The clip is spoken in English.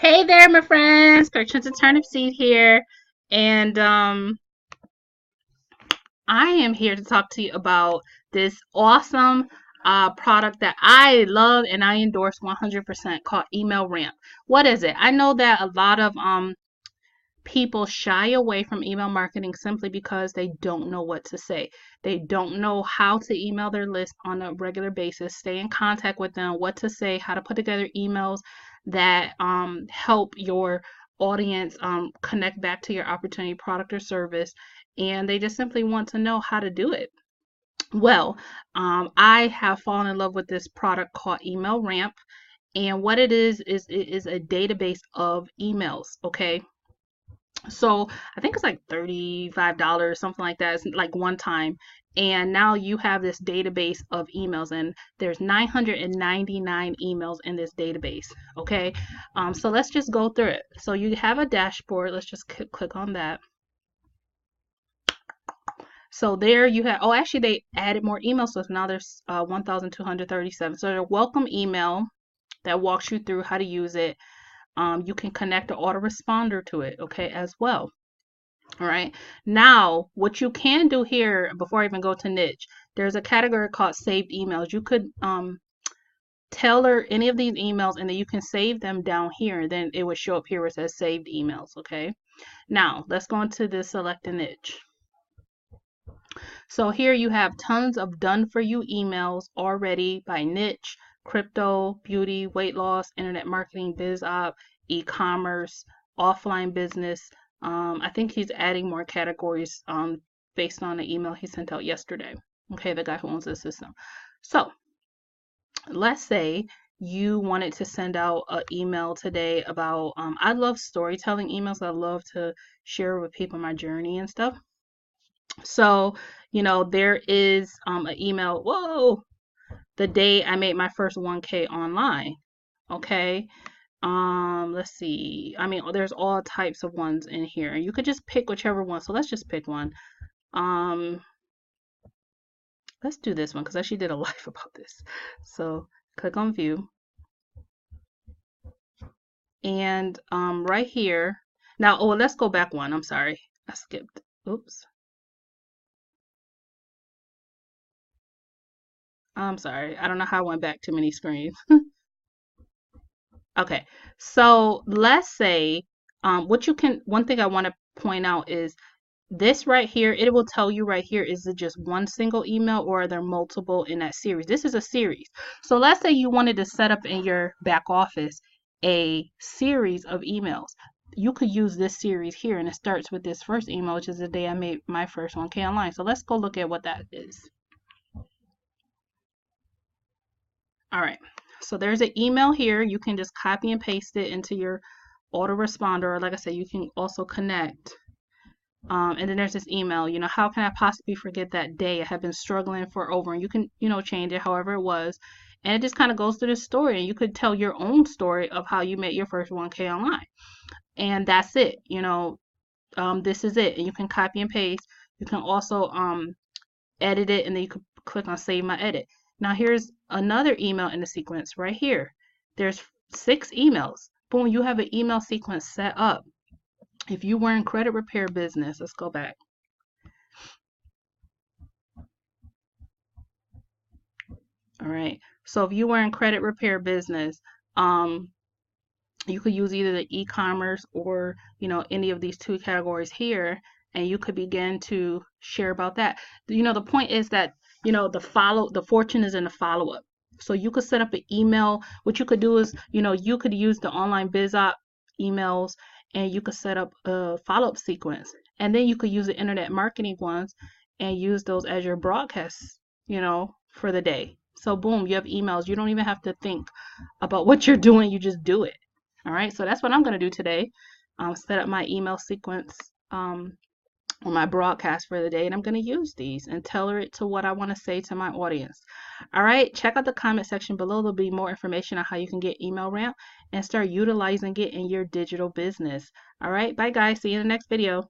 Hey there, my friends. Corrections and Turnip Seed here, and I am here to talk to you about this awesome product that I love and I endorse 100% called Email Ramp. What is it? I know that a lot of people shy away from email marketing simply because they don't know what to say. They don't know how to email their list on a regular basis, stay in contact with them, what to say, how to put together emails that help your audience connect back to your opportunity, product, or service. And they just simply want to know how to do it. Well, I have fallen in love with this product called Email Ramp. And what it is a database of emails, okay? So I think it's like $35, something like that. It's like one time. And now you have this database of emails, and there's 999 emails in this database. Okay. So let's just go through it. So you have a dashboard. Let's just click on that. So there you have, oh, actually they added more emails. So now there's 1,237. So there's a welcome email that walks you through how to use it. You can connect an autoresponder to it, okay, as well. All right. Now, what you can do here, before I even go to niche, there's a category called saved emails. You could tailor any of these emails and then you can save them down here. And then it would show up here where it says saved emails. Okay. Now, let's go into the select a niche. So here you have tons of done for you emails already by niche: crypto, beauty, weight loss, internet marketing, biz op, e-commerce, offline business. I think he's adding more categories based on the email he sent out yesterday. Okay, the guy who owns the system. So let's say you wanted to send out an email today about, I love storytelling emails. I love to share with people my journey and stuff. So, there is an email, whoa, the day I made my first 1K online. Okay. Let's see. I mean, there's all types of ones in here. You could just pick whichever one. So let's just pick one. Let's do this one because I actually did a live about this. So click on view. And right here. Now, oh, let's go back one. I'm sorry. I skipped. Oops. I'm sorry. I don't know how I went back too many screens. Okay. So let's say one thing I want to point out is this right here. It will tell you right here, is it just one single email or are there multiple in that series? This is a series. So let's say you wanted to set up in your back office a series of emails. You could use this series here, and it starts with this first email, which is the day I made my first 1K online. So let's go look at what that is. All right. So there's an email here. You can just copy and paste it into your autoresponder. Like I said, you can also connect. And then there's this email, how can I possibly forget that day? I have been struggling for over, and you can, change it however it was. And it just kind of goes through the story, and you could tell your own story of how you made your first 1K online. And that's it, this is it. And you can copy and paste. You can also edit it, and then you can click on save my edit. Now here's another email in the sequence right here. There's 6 emails. Boom, you have an email sequence set up. If you were in credit repair business, let's go back. All right. So if you were in credit repair business, you could use either the e-commerce or, any of these 2 categories here, and you could begin to share about that. The point is that, the fortune is in the follow-up. So you could set up an email. What you could do is, you could use the online biz op emails, and you could set up a follow-up sequence. And then you could use the internet marketing ones and use those as your broadcasts, for the day. So boom, you have emails. You don't even have to think about what you're doing. You just do it. All right. So that's what I'm going to do today. Set up my email sequence on my broadcast for the day, and I'm going to use these and tailor it to what I want to say to my audience. All right, check out the comment section below. There'll be more information on how you can get Email Ramp and start utilizing it in your digital business. All right, bye guys. See you in the next video.